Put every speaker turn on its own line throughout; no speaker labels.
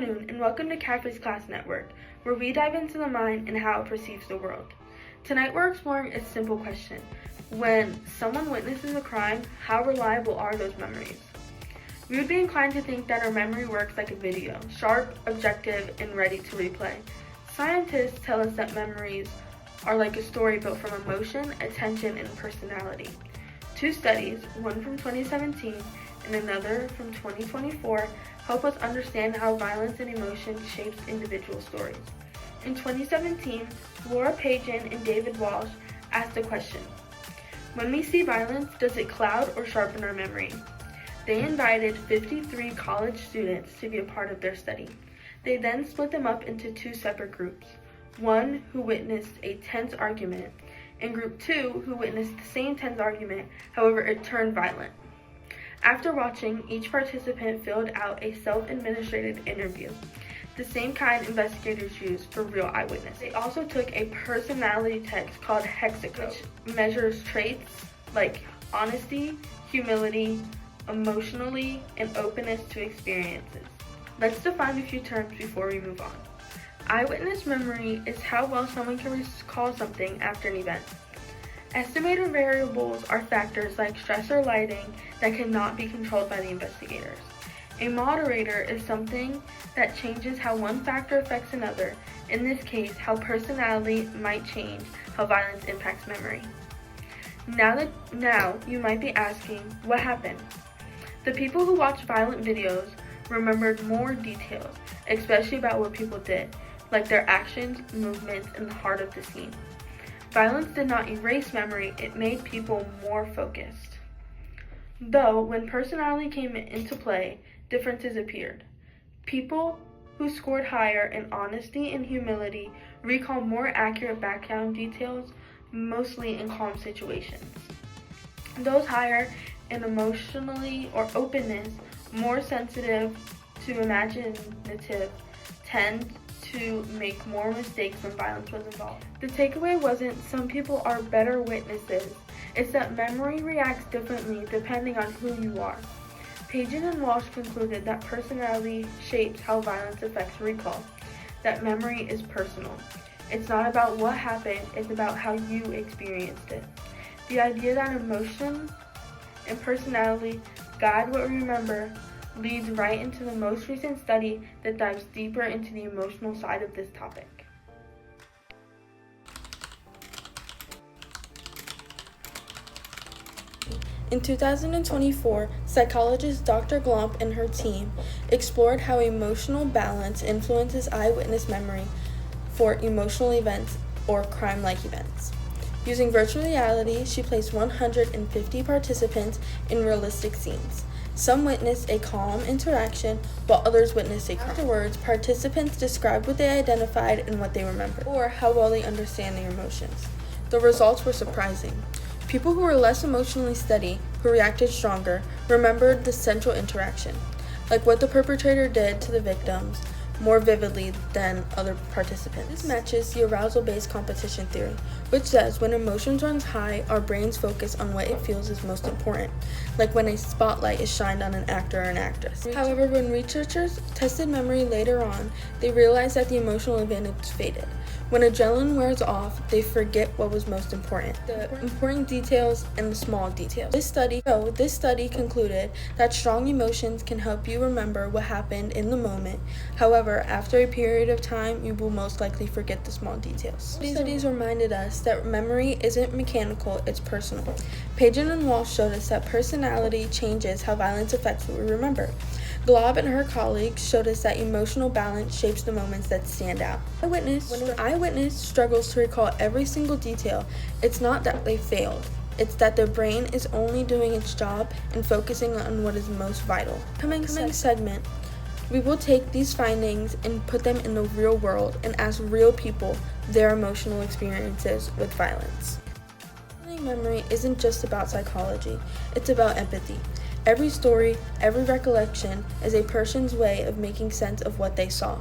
afternoon, and welcome to Caffrey's Class Network, where we dive into the mind and how it perceives the world. Tonight we're exploring a simple question. When someone witnesses a crime, how reliable are those memories? We would be inclined to think that our memory works like a video, sharp, objective, and ready to replay. Scientists tell us that memories are like a story built from emotion, attention, and personality. Two studies, one from 2017 and another from 2024, help us understand how violence and emotion shapes individual stories. In 2017, Laura Pagan and David Walsh asked the question, when we see violence, does it cloud or sharpen our memory? They invited 53 college students to be a part of their study. They then split them up into two separate groups, one who witnessed a tense argument, and group two who witnessed the same tense argument, however it turned violent. After watching, each participant filled out a self-administrated interview, the same kind investigators use for real eyewitnesses. They also took a personality test called Hexacode, which measures traits like honesty, humility, emotionally, and openness to experiences. Let's define a few terms before we move on. Eyewitness memory is how well someone can recall something after an event. Estimated variables are factors like stress or lighting that cannot be controlled by the investigators. A moderator is something that changes how one factor affects another, in this case, how personality might change how violence impacts memory. Now you might be asking, what happened? The people who watched violent videos remembered more details, especially about what people did, like their actions, movements, and the heart of the scene. Violence did not erase memory, it made people more focused. Though, when personality came into play, differences appeared. People who scored higher in honesty and humility recall more accurate background details, mostly in calm situations. Those higher in emotionally or openness, more sensitive to imaginative, tend to make more mistakes when violence was involved. The takeaway wasn't some people are better witnesses, it's that memory reacts differently depending on who you are. Pagan and Walsh concluded that personality shapes how violence affects recall, that memory is personal. It's not about what happened, it's about how you experienced it. The idea that emotion and personality guide what we remember leads right into the most recent study that dives deeper into the emotional side of this topic. In 2024, psychologist Dr. Glomp and her team explored how emotional balance influences eyewitness memory for emotional events or crime-like events. Using virtual reality, she placed 150 participants in realistic scenes. Some witnessed a calm interaction, while others witnessed a crime. Afterwards, participants described what they identified and what they remembered, or how well they understand their emotions. The results were surprising. People who were less emotionally steady, who reacted stronger, remembered the central interaction, like what the perpetrator did to the victims, more vividly than other participants. This matches the arousal-based competition theory, which says when emotions runs high, our brains focus on what it feels is most important, like when a spotlight is shined on an actor or an actress. However, when researchers tested memory later on, they realized that the emotional advantage faded. When adrenaline wears off, they forget what was most important, the important details and the small details. This study concluded that strong emotions can help you remember what happened in the moment. However, after a period of time, you will most likely forget the small details. These studies reminded us that memory isn't mechanical, it's personal. Pagan and Walsh showed us that personality changes how violence affects what we remember. Glob and her colleagues showed us that emotional balance shapes the moments that stand out. When an eyewitness struggles to recall every single detail, it's not that they failed. It's that their brain is only doing its job and focusing on what is most vital. Coming segment, we will take these findings and put them in the real world and ask real people their emotional experiences with violence. Memory isn't just about psychology, it's about empathy. Every story, every recollection is a person's way of making sense of what they saw.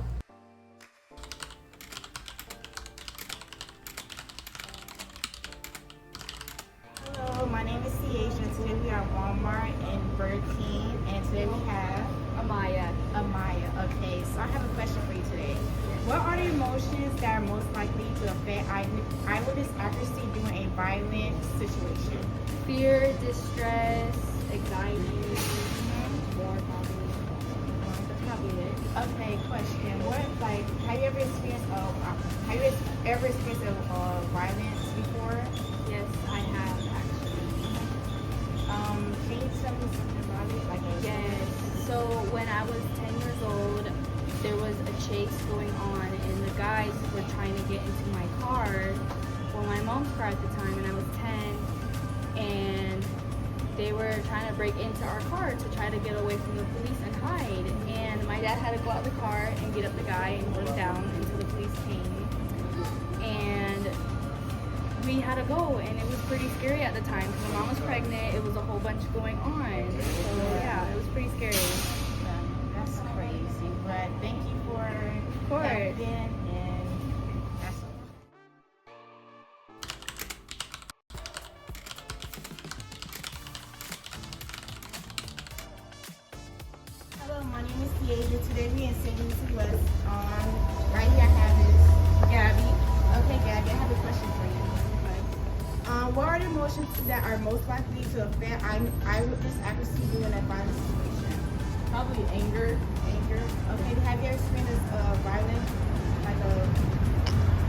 Hello, my name is CH, and today we are at Walmart in Burger King, and today we have Amaya.
Amaya. Okay, so I have a question for you today. What are the emotions that are most likely to affect eyewitness accuracy during a violent situation?
Fear, distress, anxiety, more probably. That's probably it.
Okay, question. Have you ever experienced violence before?
Yes, I have actually.
Can you tell me something about it?
Yes. So when I was 10 years old, there was a chase going on, and the guys were trying to get into my car, well, my mom's car at the time, and I was 10, and they were trying to break into our car to try to get away from the police and hide. And my dad had to go out of the car and get up the guy and hold him down until the police came. And we had to go, and it was pretty scary at the time because my mom was pregnant. It was a whole bunch going on. So yeah, it was pretty scary.
That's crazy. But thank you for
course.
that, and that's all. Hello, my name is Kiesha. Today we in St. Lucie West. Right here I have is Gabby. Okay, Gabby, I have a question for you. What are the emotions that are most likely to affect eyewitness accuracy during a violent situation?
Probably anger.
Anger. Okay, have you experienced violence?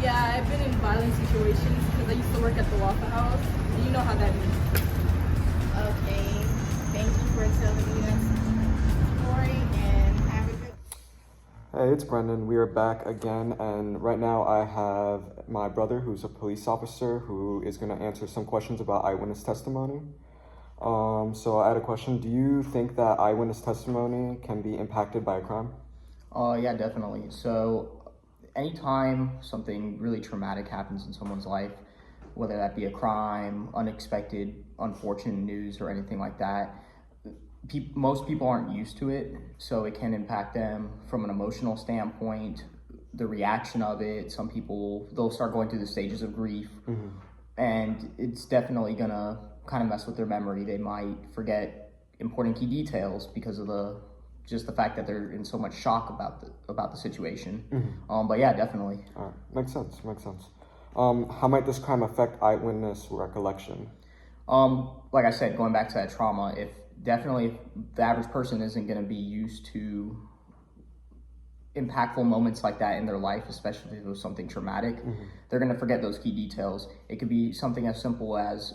Yeah, I've been in violent situations because I used to work at the Waffle House. And you know how that is.
Okay, thank you for telling me that story, and have a good.
Hey, it's Brendan. We are back again, and right now I have my brother, who's a police officer, who is going to answer some questions about eyewitness testimony. So I had a question. Do you think that eyewitness testimony can be impacted by a crime?
Yeah, definitely. So anytime something really traumatic happens in someone's life, whether that be a crime, unexpected, unfortunate news, or anything like that, most people aren't used to it, so it can impact them from an emotional standpoint, the reaction of it. Some people, they'll start going through the stages of grief, and it's definitely gonna kind of mess with their memory. They might forget important key details because of just the fact that they're in so much shock about the situation. But yeah, definitely.
All right. Makes sense. How might this crime affect eyewitness recollection?
Like I said, going back to that trauma, if the average person isn't going to be used to impactful moments like that in their life, especially if it was something traumatic, they're going to forget those key details. It could be something as simple as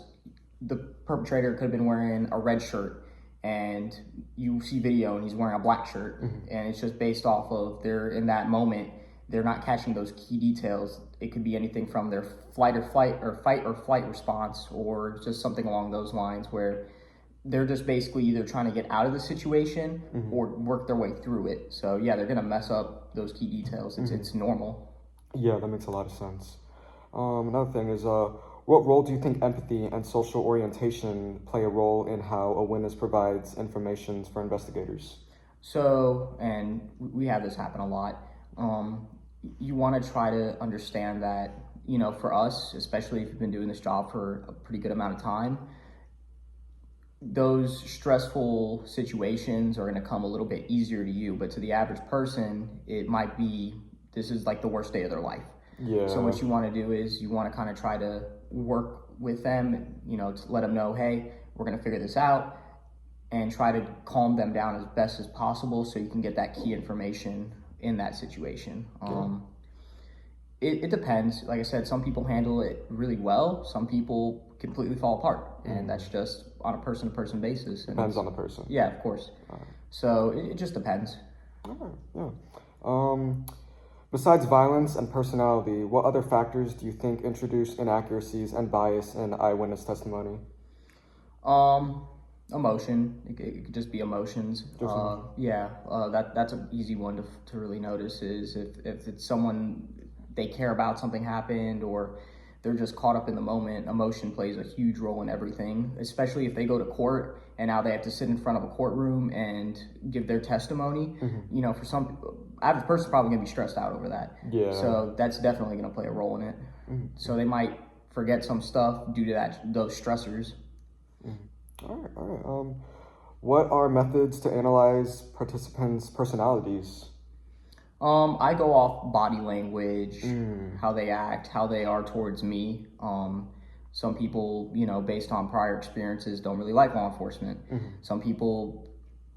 the perpetrator could have been wearing a red shirt, and you see video and he's wearing a black shirt, and it's just based off of in that moment, they're not catching those key details. It could be anything from their fight or flight response, or just something along those lines where they're just basically either trying to get out of the situation or work their way through it. So yeah, they're gonna mess up those key details. It's normal.
Yeah, that makes a lot of sense. Another thing is, what role do you think empathy and social orientation play a role in how a witness provides information for investigators?
So, and we have this happen a lot. You want to try to understand that, for us, especially if you've been doing this job for a pretty good amount of time, those stressful situations are going to come a little bit easier to you, but to the average person, it might be, this is like the worst day of their life.
Yeah.
So what you want to do is you want to kind of try to work with them, to let them know, hey, we're going to figure this out, and try to calm them down as best as possible so you can get that key information in that situation. It depends. Like I said, some people handle it really well. Some people completely fall apart, and that's just on a person-to-person basis.
Depends on the person.
Yeah, of course. So it just depends.
All right, yeah. Besides violence and personality, what other factors do you think introduce inaccuracies and bias in eyewitness testimony?
Emotion. It could just be emotions. That's an easy one to really notice, is if it's someone they care about, something happened, or they're just caught up in the moment. Emotion plays a huge role in everything, especially if they go to court and now they have to sit in front of a courtroom and give their testimony. For some average person, probably gonna be stressed out over that.
Yeah.
So that's definitely gonna play a role in it. So they might forget some stuff due to those stressors.
All right. What are methods to analyze participants' personalities?
I go off body language, how they act, how they are towards me. Some people, based on prior experiences, don't really like law enforcement. Some people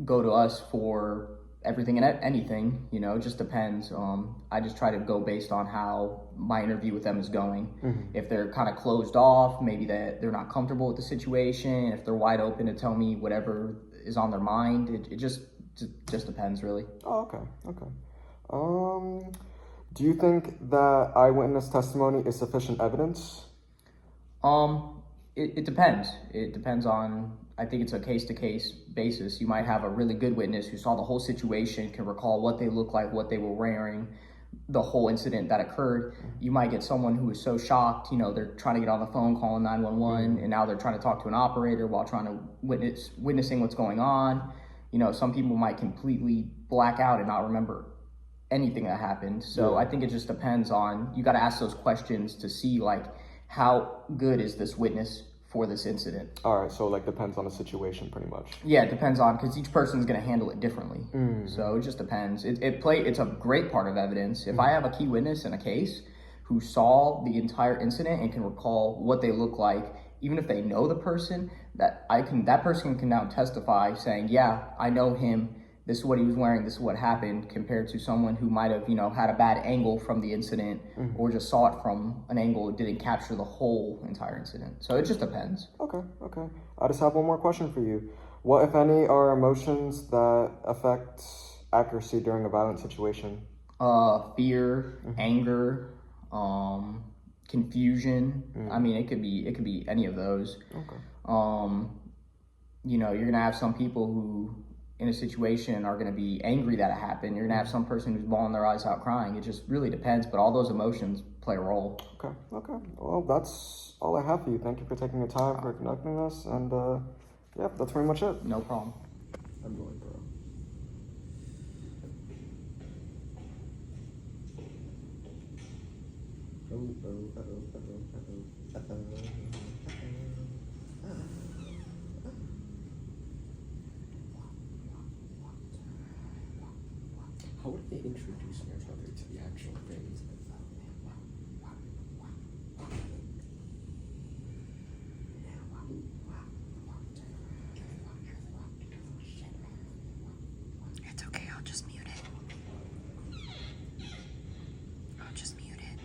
go to us for everything and anything, it just depends. I just try to go based on how my interview with them is going. If they're kind of closed off, maybe that they're not comfortable with the situation, if they're wide open to tell me whatever is on their mind, it just depends, really.
Oh, okay. Do you think that eyewitness testimony is sufficient evidence?
It depends. It depends on, I think it's a case-to-case basis. You might have a really good witness who saw the whole situation, can recall what they looked like, what they were wearing, the whole incident that occurred. You might get someone who is so shocked, they're trying to get on the phone, calling 911, and now they're trying to talk to an operator while trying to witnessing what's going on. Some people might completely black out and not remember anything that happened. So I think it just depends on, you got to ask those questions to see how good is this witness for this incident.
All right, so depends on the situation pretty much.
Yeah, it depends on, because each person's going to handle it differently. So it just depends. It's a great part of evidence. If I have a key witness in a case who saw the entire incident and can recall what they look like, even if they know the person, that person can now testify saying, yeah, I know him, this is what he was wearing, this is what happened, compared to someone who might have, had a bad angle from the incident or just saw it from an angle, it didn't capture the whole entire incident. So it just depends.
Okay. I just have one more question for you. What, if any, are emotions that affect accuracy during a violent situation?
Fear, anger, confusion. I mean, it could be any of those.
Okay.
You're gonna have some people who in a situation are going to be angry that it happened. You're going to have some person who's bawling their eyes out crying. It just really depends, but all those emotions play a role.
Okay. Well, that's all I have for you. Thank you for taking the time for conducting this, and that's pretty much it.
No problem.
I'm going, bro.
How would they introduce my brother to the actual things?
It's okay, I'll just mute it. I'll just mute it.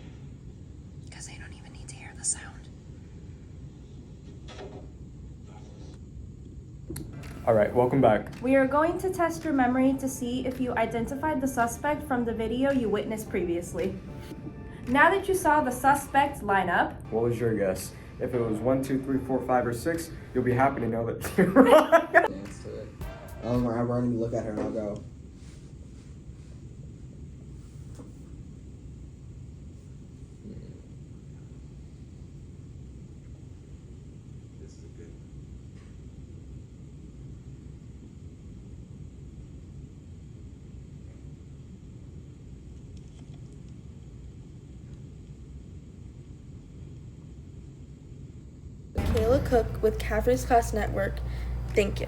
Because they don't even need to hear the sound.
All right, welcome back.
We are going to test your memory to see if you identified the suspect from the video you witnessed previously. Now that you saw the suspect line up,
What was your guess? If it was 1, 2, 3, 4, 5, or 6, you'll be happy to know that you're right.
Dance to it. I run and look at her and I'll go. This is a good.
Kayla Cook with Caffrey's Class Network. Thank you.